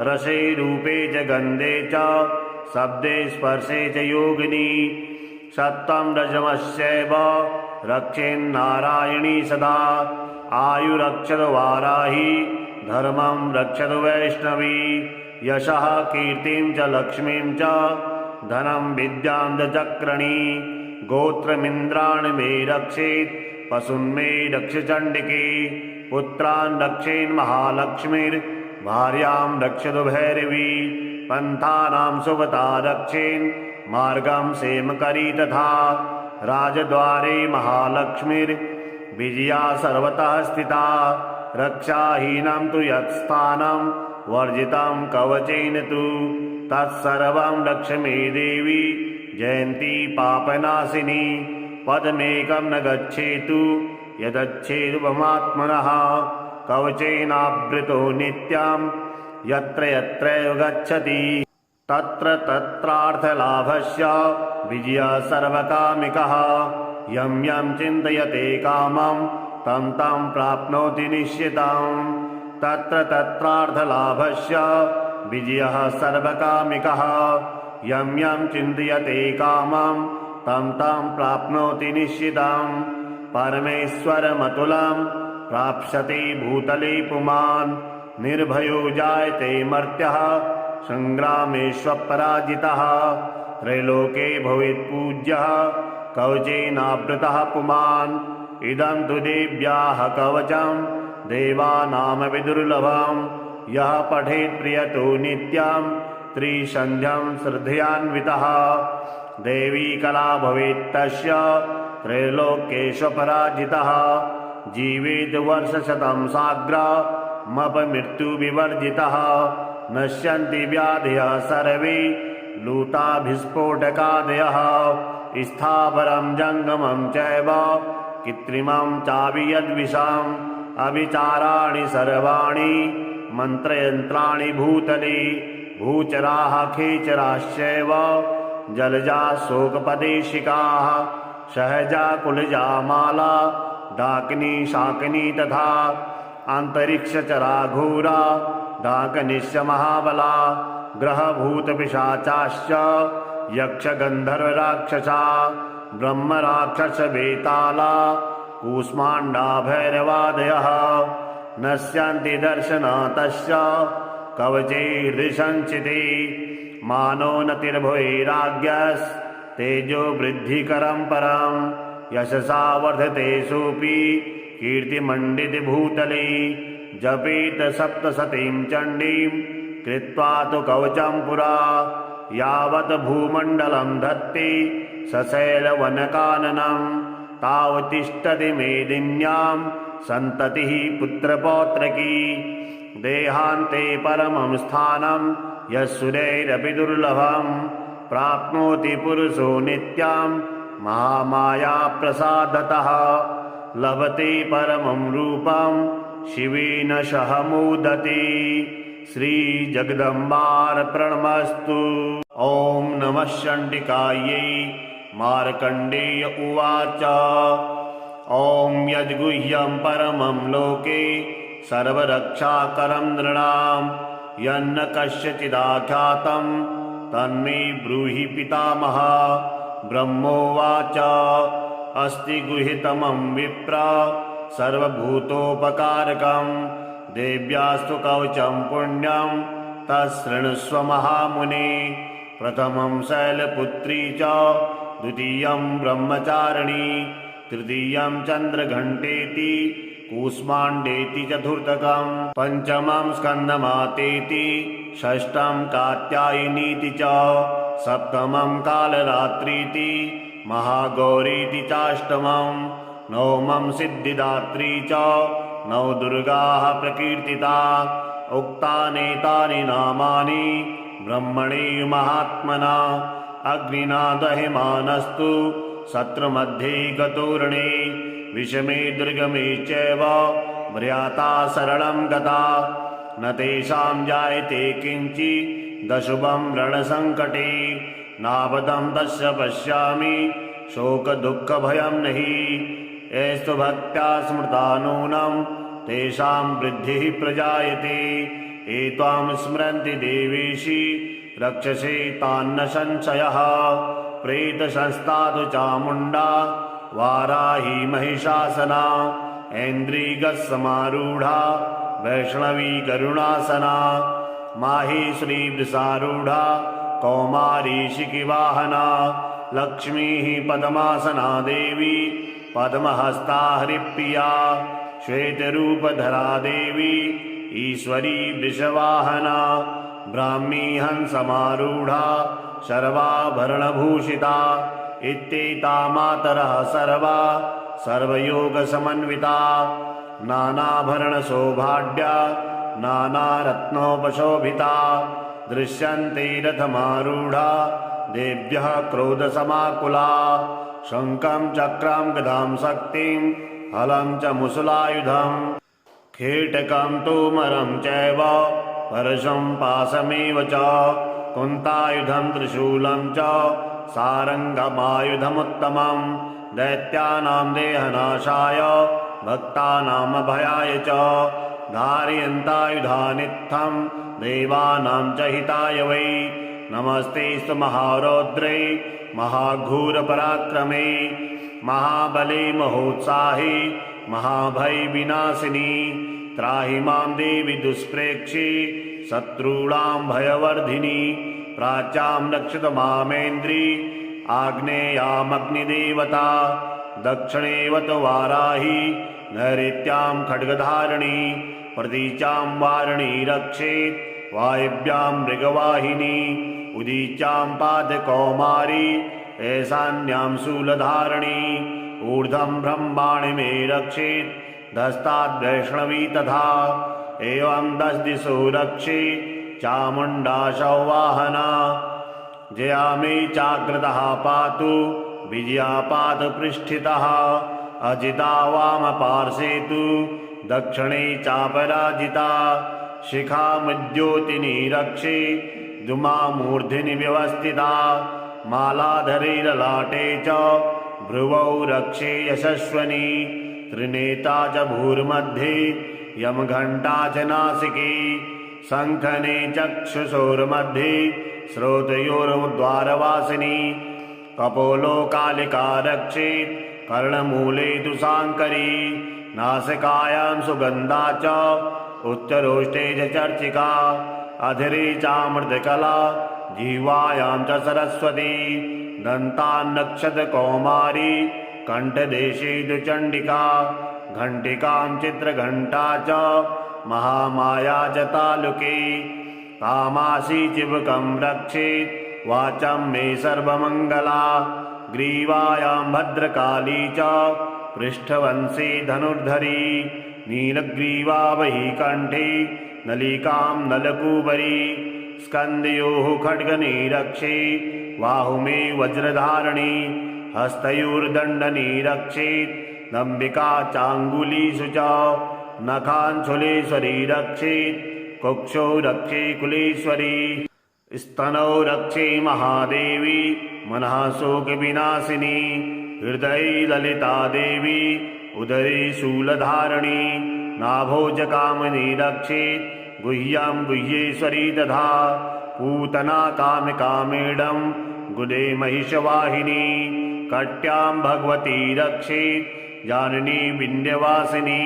रसे रूपे च गन्धे च शब्दे स्पर्शे च योगिनी सत्त्वं रजमस्यैव रक्षेन्नारायणी सदा आयुरक्षतु वाराही धर्मं रक्षतु वैष्णवी यशः कीर्तिं च लक्ष्मीं च धनं विद्यां च चक्रणी गोत्रमिन्द्राणि मे रक्षेत् पशून्मे रक्ष चण्डिके पुत्रान् रक्षेन्महालक्ष्मीर्भार्यां रक्षतु भैरवी पन्थानां सुवता रक्षेन् मार्गं सेमकरी तथा राजद्वारे महालक्ष्मीर्विजया सर्वतः स्थिता रक्षाहीनं तु यत्स्थानं वर्जितं कवचेन तु तत्सर्वं रक्ष मे देवी जयन्ती पापनाशिनी पदमेकं न गच्छेतु यदच्छेदुपमात्मनः कवचेनावृतो नित्यं यत्र यत्रैव गच्छति तत्र तत्रार्थलाभस्य विजयः सर्वकामिकः यं यं चिन्तयते कामं तं तं प्राप्नोति निश्चितं तत्र तत्रार्थलाभस्य विजयः सर्वकामिकः यं यं चिन्तयते कामं तं तं प्राप्नोति निश्चितं परमेश्वरमतुलं प्राप्स्यति भूतले पुमान् निर्भयो जायते मर्त्यः सङ्ग्रामेष्वपराजितः त्रैलोके भवेत्पूज्यः कवचेनावृतः पुमान् इदं तु देव्याः कवचं देवानामविदुर्लभं यः पठेत् प्रियतो नित्यं त्रिसन्ध्यं श्रद्धयान्वितः देवी कला भवेत्तस्य त्रैलोक्येष्वपराजितः जीवेत् वर्षशतं साग्रमपमृत्युविवर्जितः नश्यन्ति व्याधयः सर्वे लूताभिस्फोटकादयः स्थावरं जङ्गमं चैव कृत्रिमं चावियद्विषम् अविचाराणि सर्वाणि मन्त्रयन्त्राणि भूतले भूचराः खेचराश्चैव जलजा शोकपदेशिकाः सहजा कुलजा माला डाकिनी शाकिनी तथा अन्तरिक्षचरा घोरा डाकनिश्च महाबला ग्रहभूतपिशाचाश्च यक्षगन्धर्वराक्षसा ब्रह्मराक्षसवेताला कूष्माण्डा भैरवादयः नश्यन्ति दर्शनातश्च कवचे हृदि संचिते मानो नतिर्भुवैराग्यस् तेजो वृद्धिकरं परं यशसा वर्धते सोऽपि कीर्तिमण्डितभूतले जपेत सप्तशतीं चण्डीं कृत्वा तु कवचं पुरा यावत् भूमण्डलं धत्ते सशैलवनकाननं तावतिष्ठति मेदिन्यां सन्ततिः पुत्रपौत्रकी देहान्ते परमं स्थानं यस्सुरैरपि दुर्लभं प्राप्नोति पुरुषो नित्यां महामायाप्रसादतः लभते परमं रूपं शिवेन सह मोदते। श्रीजगदम्बार्पणमस्तु। ॐ नमः चण्डिकायै। मार्कण्डेय उवाच ॐ यद्गुह्यं परमं लोके सर्वरक्षाकरं नृणां यन्न कस्यचिदाख्यातं तन्मे ब्रूहि पितामह। ब्रह्मोवाच अस्ति गुह्यतमं विप्र सर्वभूतोपकारकं देव्यास्तु कवचं पुण्यं तच्छृणुष्व महामुने। प्रथमं शैलपुत्री च द्वितीयं ब्रह्मचारिणी तृतीयं चन्द्रघण्टेति कूष्माण्डेति चतुर्थकं पञ्चमं स्कन्दमातेति षष्ठं कात्यायनीति च सप्तमं कालरात्रीति महागौरीति चाष्टमं नवमं सिद्धिदात्री च नौ दुर्गाः प्रकीर्तिता। उक्तानेतानि नामानि ब्रह्मणे महात्मना अग्निना दह्यमानस्तु शत्रुमध्ये गतोरणे विषमे दुर्गमे चैव म्रियाता शरणं गता न तेषां जायते किञ्चिदशुभं रणसङ्कटे नापदं तस्य पश्यामि शोकदुःखभयं नहि एस्तु भक्त्या स्मृता नूनं तेषां वृद्धिः प्रजायते। एत्वां स्मरन्ति देवेशि रक्षसे तान्न संशयः प्रेतशस्तादु चामुण्डा वाराही महिषासना ऐन्द्रियगस्समारूढा वैष्णवी गरुणासना माहेश्वरी वृषारूढा कौमारी शिखिवाहना लक्ष्मीः पद्मासना देवी पद्महस्ता हरिप्रिया श्वेतरूपधरा देवी ईश्वरी वृषवाहना ब्राह्मी हंसमारूढा सर्वाभरणभूषिता इत्येता मातरः सर्वा सर्वयोगसमन्विता नानाभरणशोभाढ्या नानारत्नोपशोभिता दृश्यन्ते रथमारूढा देव्यः क्रोधसमाकुला शङ्खं चक्रं गदां शक्तिं हलं च मुसलायुधं खेटकं तोमरं चैव परशं पाशमेव च कुन्तायुधं त्रिशूलं च सारङ्गमायुधमुत्तमं दैत्यानां देहनाशाय भक्तानामभयाय च धारयन्तायुधानित्थं देवानां च हिताय वै नमस्तेस्तु महारौद्रे महाघोरपराक्रमे महाबले महोत्साहे महाभयविनाशिनी त्राहि मां देवि दुष्प्रेक्षे शत्रूणां भयवर्धिनी प्राच्यां रक्षत मामेन्द्री आग्नेयामग्निदेवता दक्षिणेवत वाराही नैऋत्यां खड्गधारिणी प्रतीचां वारिणी रक्षेत् वायव्यां मृगवाहिनी उदीच्यां पादकौमारी ऐशान्यां शूलधारिणी ऊर्ध्वं ब्रह्माणि मे रक्षेत् धस्ताद्वैष्णवी तथा एवं 10 दिशो रक्षे चामुण्डाशौ वाहना जया मे चाग्रतः पातु विजया पातु पृष्ठितः अजिता वामपार्श्वे तु दक्षिणे चापराजिता शिखामुद्योतिनी रक्षे दुमामूर्ध्नि व्यवस्थिता मालाधरैर्ललाटे च भ्रुवौ रक्षे यशस्वनी त्रिनेता च भूर्मध्ये यमघण्टा च नासिके शङ्खने चक्षुषोर्मध्ये श्रोतयोर्द्वारवासिनी कपोलो कालिका रक्षेत् कर्णमूले तु शाङ्करी नासिकायां सुगन्धा च उच्चरोष्टे च चर्चिका अधरे चामृतकला जिह्वायां च सरस्वती दन्तान्नक्षत्रकौमारी कण्ठदेशे तु चण्डिका घण्टिकां चित्रघण्टा च महामाया च तालुके कामासी चिबुकं रक्षेत् वाचं मे सर्वमङ्गला ग्रीवायां भद्रकाली च पृष्ठवंशी धनुर्धरी नीलग्रीवा वही कण्ठे नलिकां नलकूबरी स्कन्धयोः खड्गनिरक्षे बाहु मे वज्रधारिणी हस्तयोर्दण्डनिरक्षेत् नम्बिका चाङ्गुलीषु च नखाञ्छुलेश्वरी रक्षेत् कुक्षौ रक्षे कुलेश्वरी स्तनौ रक्षे महादेवी मनः शोकविनाशिनी हृदये ललिता देवी उदरे शूलधारिणी नाभोजकामिनी रक्षेत् गुह्यां गुह्येश्वरी तथा पूतना कामिकामेडं गुदे महिषवाहिनी कट्यां भगवती रक्षेत् जाननी विन्ध्यवासिनी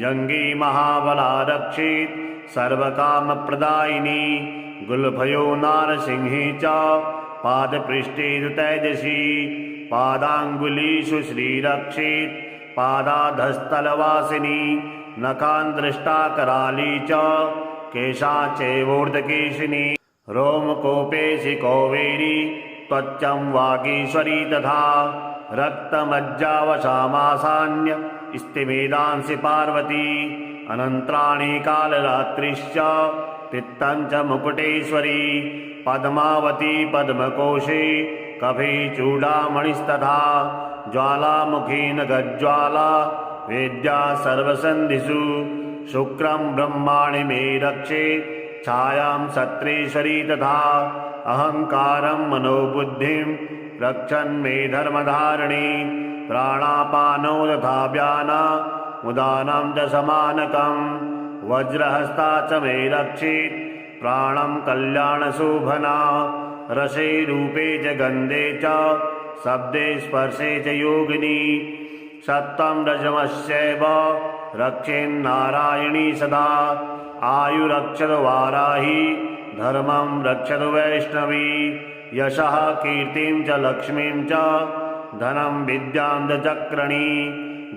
जङ्गे महाबला रक्षेत् सर्वकामप्रदायिनी गुल्फयो नारसिंहे च पादपृष्ठे तु तैजसी पादाङ्गुलीषु श्रीरक्षेत् पादाधस्तलवासिनी नखान् दृष्टा कराली च केशा चैवोर्ध्वकेशिनी रोमकोपेशि कौवेरी त्वच्चं वागीश्वरी तथा रक्तमज्जावशामासान्य स्तिमेदांसि पार्वती अनन्त्राणि कालरात्रिश्च पित्तं च मुकुटेश्वरी पद्मावती पद्मकोशे कफी चूडामणिस्तथा ज्वालामुखी नगज्ज्वाला वेद्या सर्वसन्धिषु शुक्रं ब्रह्माणि मे रक्षेत् छायां सत्रेश्वरी तथा अहङ्कारं मनोबुद्धिं रक्षन् मे धर्मधारिणी प्राणापानौ तथा व्याना उदानं च समानकं वज्रहस्ता च मे रक्षेत् प्राणं कल्याणशोभना रसे रूपे च गन्धे च शब्दे स्पर्शे च योगिनी सत्त्वं रजमश्चैव रक्षेन्नारायणी सदा आयुरक्षतु वाराही धर्मं रक्षतु वैष्णवी यशः कीर्तिं च लक्ष्मीं च धनं विद्यां च चक्रणी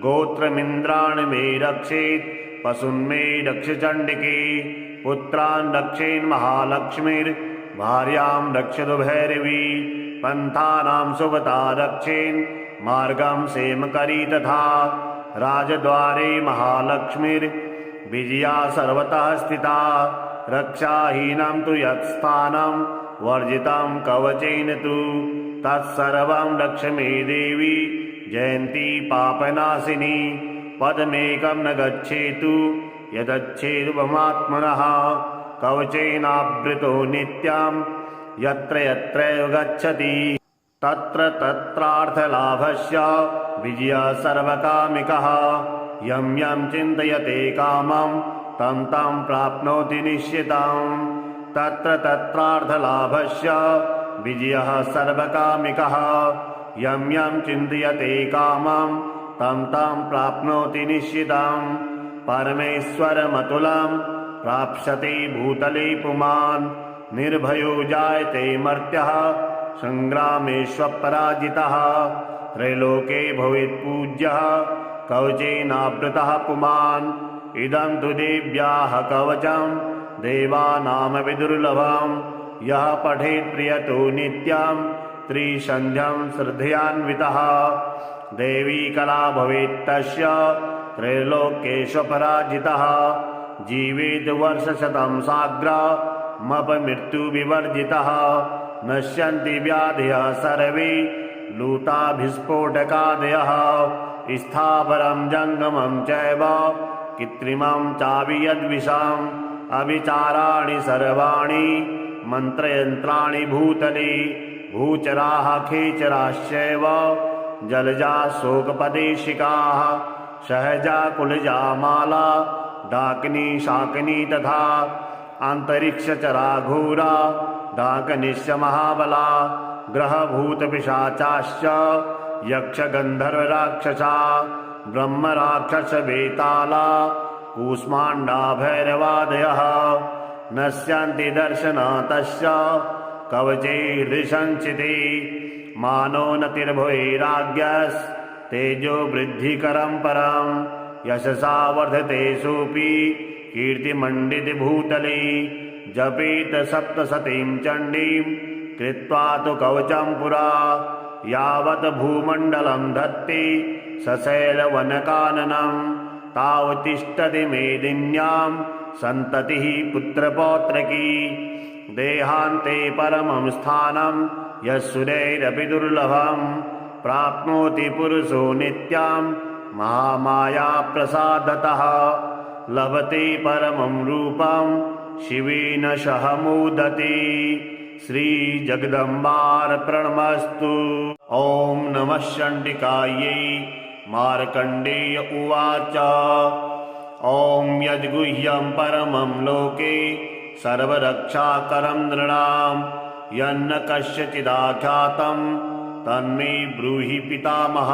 गोत्रमिन्द्राणि मे रक्षेत् पशून्मे रक्षचण्डिके पुत्रान् रक्षेन्महालक्ष्मीर्भार्यां रक्षतु भैरवी पन्थानां सुवता रक्षेन् मार्गं सेमकरी तथा राजद्वारे महालक्ष्मीर्विजया सर्वतः स्थिता रक्षाहीनं तु यत्स्थानं वर्जितं कवचेन तु तत्सर्वं रक्ष मे देवी जयन्ती पापनाशिनी पदमेकं न गच्छेतु यदच्छेदुपमात्मनः कवचेनावृतो नित्यं यत्र यत्रैव गच्छति तत्र तत्रार्थलाभस्य विजयः सर्वकामिकः यं यं चिन्तयते कामं तं तं प्राप्नोति निश्चितं तत्र तत्रार्थलाभस्य विजयः सर्वकामिकः यं यं चिन्तयते कामं तं तं प्राप्नोति निश्चितं परमेश्वरमतुलं प्राप्स्यते भूतले पुमान् निर्भयो जायते मर्त्यः सङ्ग्रामेष्वपराजितः त्रैलोके भवेत्पूज्यः कवचेनावृतः पुमान् इदं तु देव्याः कवचं देवानामपि यः पठेत् प्रियतो नित्यं त्रिसन्ध्यं श्रद्धयान्वितः देवी कला भवेत्तस्य त्रैलोक्येष्वपराजितः जीवेत् वर्षशतं साग्रमपमृत्युविवर्जितः नश्यन्ति व्याधयः सर्वे लूताभिस्फोटकादयः स्थावरं जङ्गमं चैव कृत्रिमं चावियद्विषाम् अविचाराणि सर्वाणि मन्त्रयन्त्राणि भूतले भूचराः खेचराश्चैव जलजा शोकपदेशिकाः सहजा कुलजा माला डाकिनी शाकिनी तथा अन्तरिक्षचरा घोरा डाकनिश्च महाबला ग्रहभूतपिशाचाश्च यक्षगन्धर्वराक्षसा ब्रह्मराक्षसवेताला कूष्माण्डा भैरवादयः नश्यन्ति दर्शनात् तस्य कवचैर्सञ्चिते मानो नतिर्भुवैराग्यस्तेजो वृद्धिकरं परं यशसा वर्धते सोऽपि कीर्तिमण्डितभूतले जपेत सप्तशतीं चण्डीं कृत्वा तु कवचं पुरा यावत् भूमण्डलं धत्ते सशैलवनकाननं तावतिष्ठति मेदिन्यां सन्ततिः पुत्रपौत्रकी देहान्ते परमं स्थानं यस्सुरैरपि दुर्लभं प्राप्नोति पुरुषो नित्यां महामाया प्रसादतः लभते परमं रूपं शिवेन सह मोदते। श्रीजगदम्बार्पणमस्तु। ॐ नमः चण्डिकायै। मार्कण्डेय उवाच ॐ यद्गुह्यं परमं लोके सर्वरक्षाकरं नृणां यन्न कस्यचिदाख्यातं तन्मे ब्रूहि पितामह।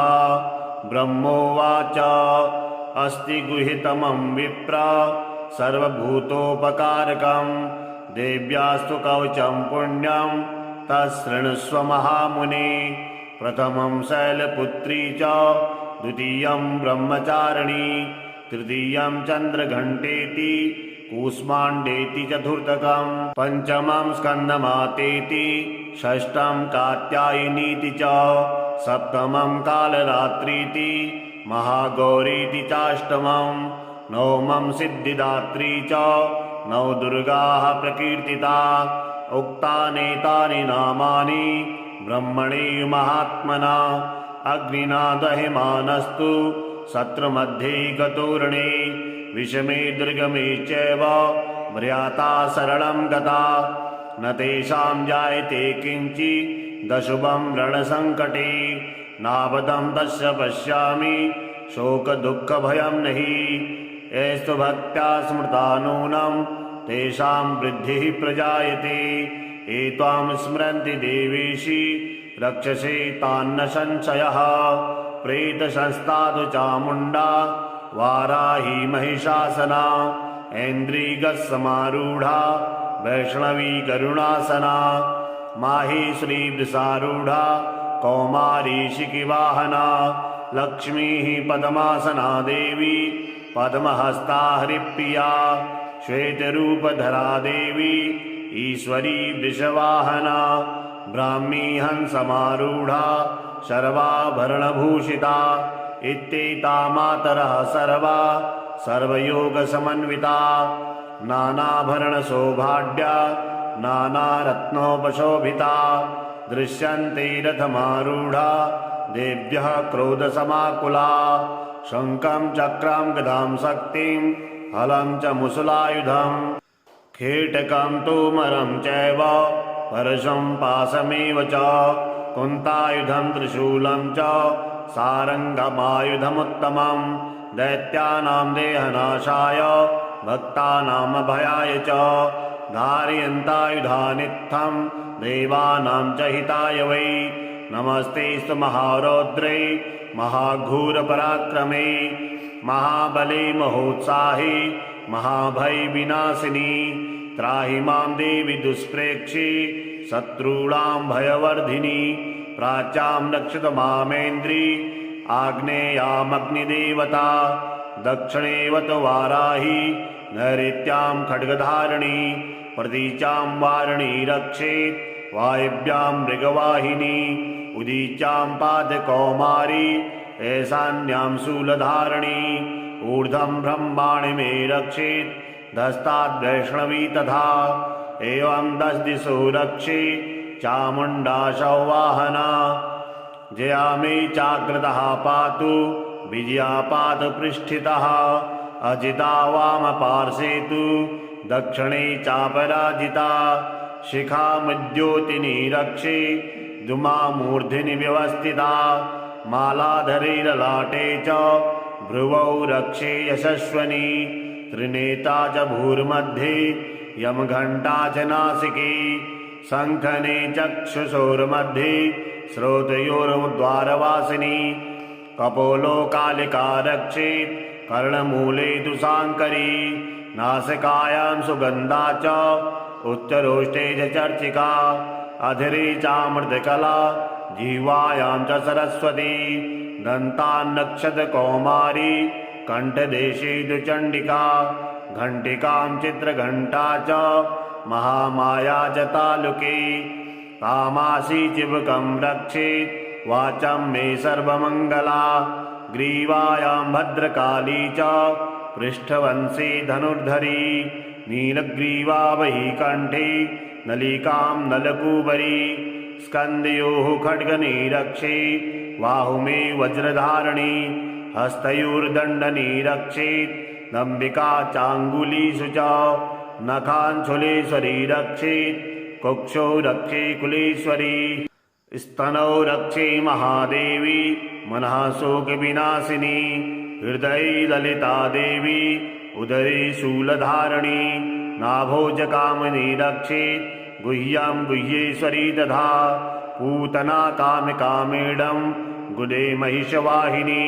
ब्रह्मोवाच अस्ति गुह्यतमं विप्र सर्वभूतोपकारकं देव्यास्तु कवचं पुण्यं तच्छृणुष्व महामुने। प्रथमं शैलपुत्री च द्वितीयं ब्रह्मचारिणी तृतीयं चन्द्रघण्टेति कूष्माण्डेति चतुर्थकं पञ्चमं स्कन्दमातेति षष्ठं कात्यायनीति च सप्तमं कालरात्रीति महागौरीति चाष्टमं नवमं सिद्धिदात्री च नौ दुर्गाः प्रकीर्तिता। उक्तानेतानि नामानि ब्रह्मणे महात्मना अग्निना दह्यमानस्तु शत्रुमध्ये गतोरणे विषमे दुर्गमे चैव म्रियाता शरणं गता न तेषां जायते किञ्चित् दशुभं रणसङ्कटे नावदं तस्य पश्यामि शोकदुःखभयं नहि एस्तु भक्त्या स्मृता नूनं तेषां वृद्धिः प्रजायते। एत्वां स्मरन्ति देवेशि रक्षसे तान्न संशयः प्रेतसंस्था चामुण्डा वाराही महिषासना ऐन्द्रियगस्समारूढा वैष्णवी गरुणासना माहेश्वरी वृषारूढा कौमारी शिखिवाहना लक्ष्मीः पद्मासना देवी पद्महस्ता हरिप्रिया श्वेतरूपधरा देवी ईश्वरी वृषवाहना ब्राह्मी हंसमारूढा सर्वाभरणभूषिता इत्येता मातरः सर्वा सर्वयोगसमन्विता नानाभरणशोभाढ्या नानारत्नोपशोभिता दृश्यन्ते रथमारूढा देव्यः क्रोधसमाकुला शङ्खं चक्रं गदां शक्तिं हलं च मुसलायुधं खेटकं तोमरं चैव परशुं पाशमेव च कुन्तायुधं त्रिशूलं च सारङ्गमायुधमुत्तमं दैत्यानां देहनाशाय भक्तानाम् अभयाय च धारयन्तायुधानित्थं देवानां च हिताय वै नमस्तेस्तु महारौद्रे महाघोरपराक्रमे महाबले महोत्साहे महाभयविनाशिनी त्राहि मां देवि दुष्प्रेक्षे शत्रूणां भयवर्धिनी प्राच्यां रक्षत मामेन्द्री आग्नेयामग्निदेवता दक्षिणेवत वाराही नैऋत्यां खड्गधारिणी प्रतीचां वारिणी रक्षेत् वायव्यां मृगवाहिनी उदीच्यां पादकौमारी ऐशान्यां शूलधारिणी ऊर्ध्वं ब्रह्माणि मे रक्षेत् धस्ताद्वैष्णवी तथा एवं दश दिशो रक्षे चामुण्डा सौवाहना जया मे चाग्रतः पातु विजया पातु पृष्ठितः अजिता वामपार्श्वे तु दक्षिणे चापराजिता शिखामज्योतिनी रक्षे दुमामूर्ध्नि व्यवस्थिता मालाधरैर्ललाटे च भ्रुवौ रक्षे यशस्वनी त्रिनेता च भूर्मध्ये यमघण्टा च नासिके शङ्खने चक्षुषोर्मध्ये श्रोतयोर्द्वारवासिनी कपोलो कालिका रक्षेत् कर्णमूले तु शाङ्करी नासिकायां सुगन्धा च उत्तरोष्टे च चर्चिका अधरे चामृतकला जिह्वायां च सरस्वती दन्तान्नक्षत्रकौमारी कण्ठदेशे तु चण्डिका घण्टिकां चित्रघण्टा च महामाया च तालुके तामासी चिबुकं रक्षेत् वाचं मे सर्वमङ्गला ग्रीवायां भद्रकाली च पृष्ठवंशी धनुर्धरी नीलग्रीवा वही कण्ठे नलिकां नलकूबरी स्कन्धयोः खड्गनिरक्षे बाहुमे वज्रधारिणी हस्तयोर्दण्डनिरक्षेत् नम्बिका चाङ्गुलीषु च नखाञ्छुलेश्वरी रक्षेत् कुक्षौ रक्षे कुलेश्वरी स्तनौ रक्षे महादेवी मनः शोकविनाशिनी हृदये ललिता देवी उदरे शूलधारिणी नाभोजकामिनी रक्षेत् गुह्यां गुह्येश्वरी तथा पूतना कामकामेडं गुदे महिषवाहिनी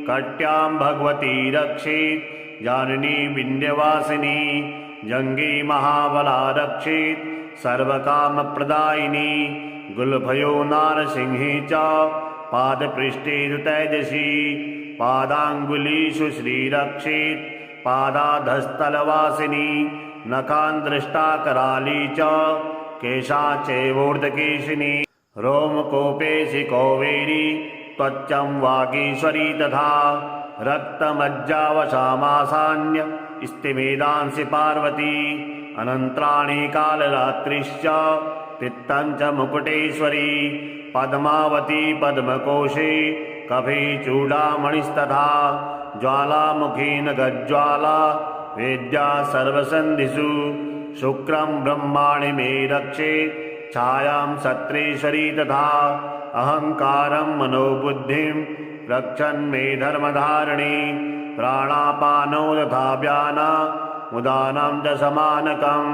कट्यां भगवती रक्षेत् जाननी विन्ध्यवासिनी जङ्गे महाबला रक्षेत् सर्वकामप्रदायिनी गुल्फयो नारसिंहे च पादपृष्ठे तु तैजसी पादाङ्गुलीषु श्रीरक्षेत् पादाधस्तलवासिनी नखान् दृष्टा कराली च केशा चैवोर्ध्वकेशिनी रोमकोपेशि कौवेरी त्वच्चं वागीश्वरी तथा रक्तमज्जावशामासान्य स्तिमेदांसि पार्वती अनन्त्राणि कालरात्रिश्च पित्तं च मुकुटेश्वरी पद्मावती पद्मकोशे कफे चूडामणिस्तथा ज्वालामुखी नगज्ज्वाला वेद्या सर्वसन्धिषु शुक्रं ब्रह्माणि मे रक्षे छायां सत्रेश्वरी तथा अहङ्कारं मनोबुद्धिं रक्षन्मे धर्मधारिणी प्राणापानौ तथा व्याना उदानं च समानकं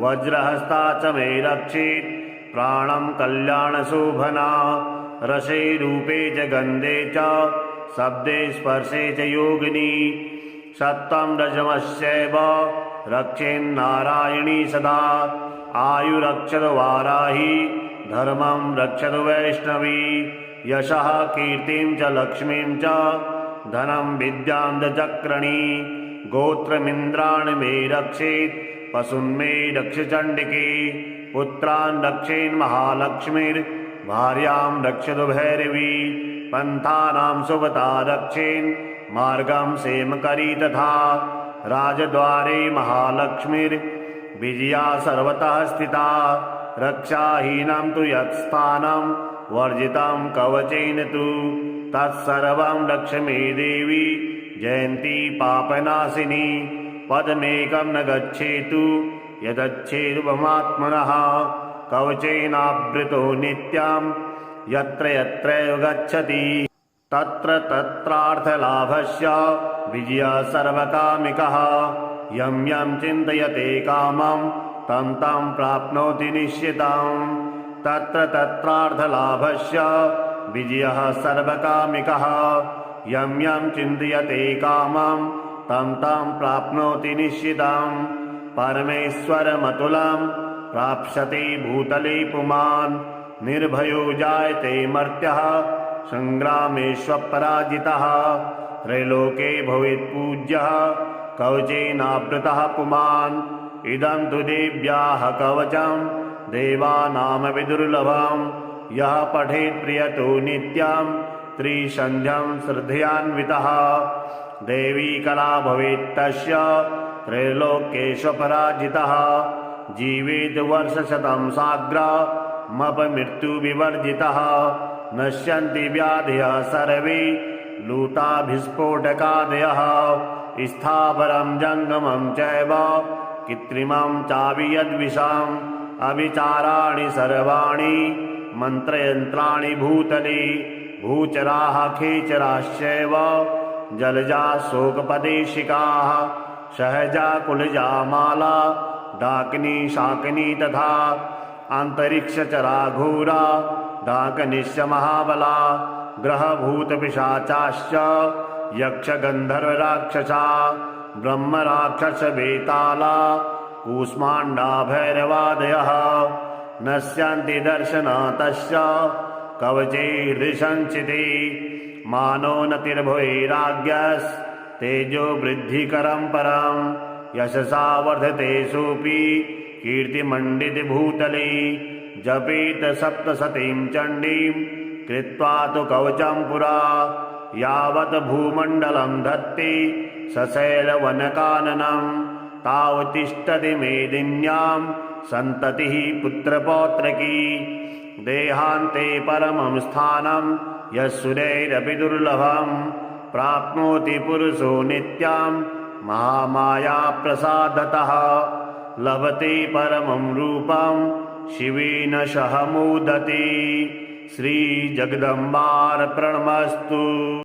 वज्रहस्ता च मे रक्षेत् प्राणं कल्याणशोभना रसे रूपे च गन्धे च शब्दे स्पर्शे च योगिनी सत्त्वं रजमस्यैव रक्षेन्नारायणी सदा आयुरक्षतु वाराही धर्मं रक्षतु वैष्णवी यशः कीर्तिं च लक्ष्मीं च धनं विद्यां च चक्रणी गोत्रमिन्द्राणि मे रक्षेत् पशुन्मे रक्षचण्डिके पुत्रान् रक्षेन्महालक्ष्मीर्भार्यां रक्षतु भैरवी पन्थानां सुवता रक्षेन् मार्गं सेमकरी तथा राजद्वारे महालक्ष्मीर्विजया सर्वतः स्थिता रक्षाहीनं तु यत्स्थानं वर्जितं कवचेन तु तत्सर्वं रक्ष मे देवी जयन्ती पापनाशिनी पदमेकं न गच्छेतु यदच्छेदुपमात्मनः कवचेनावृतो नित्यं यत्र यत्रैव गच्छति तत्र तत्रार्थलाभस्य विजयः सर्वकामिकः यं यं चिन्तयते कामं तं तं प्राप्नोति निश्चितं तत्र तत्रार्थलाभस्य विजयः सर्वकामिकः यं यं चिन्तयते कामं तं तं प्राप्नोति निश्चितं परमेश्वरमतुलं प्राप्स्यते भूतले पुमान् निर्भयो जायते मर्त्यः सङ्ग्रामेष्वपराजितः त्रैलोके भवेत्पूज्यः कवचेनावृतः पुमान् इदं तु देव्याः कवचं देवानामपि दुर्लभं यः पठेत् प्रियतो नित्यं त्रिसन्ध्यं श्रद्धयान्वितः देवी कला भवेत्तस्य त्रैलोक्येष्वपराजितः जीवेत् वर्षशतं साग्रमपमृत्युविवर्जितः नश्यन्ति व्याधयः सर्वे लूताभिस्फोटकादयः स्थावरं जङ्गमं चैव कृत्रिमं चावियद्विषम् अविचाराणि सर्वाणि मन्त्रयन्त्राणि भूतले भूचराः खेचराश्चैव जलजा शोकपदेशिकाः सहजा कुलजा माला डाकिनी शाकिनी तथा अन्तरिक्षचरा घोरा डाकनिश्च महाबला ग्रहभूतपिशाचाश्च यक्षगन्धर्वराक्षसा ब्रह्मराक्षसवेताला कूष्माण्डा भैरवादयः नश्यन्ति दर्शनातस्य कवचैर्दृशंसिते मानोन्नतिर्भवैराग्यस्तेजो वृद्धिकरं परं यशसा वर्धते सोऽपि कीर्तिमण्डितभूतले जपेत सप्तशतीं चण्डीं कृत्वा तु कवचं पुरा यावत् भूमण्डलं धत्ते सशैलवनकाननं तावतिष्ठति मेदिन्यां सन्ततिः पुत्रपौत्रकी देहान्ते परमं स्थानं यस्सुरैरपि दुर्लभं प्राप्नोति पुरुषो नित्यां महामायाप्रसादतः लभते परमं रूपं शिवेन सह मोदते। श्रीजगदम्बार्पणमस्तु।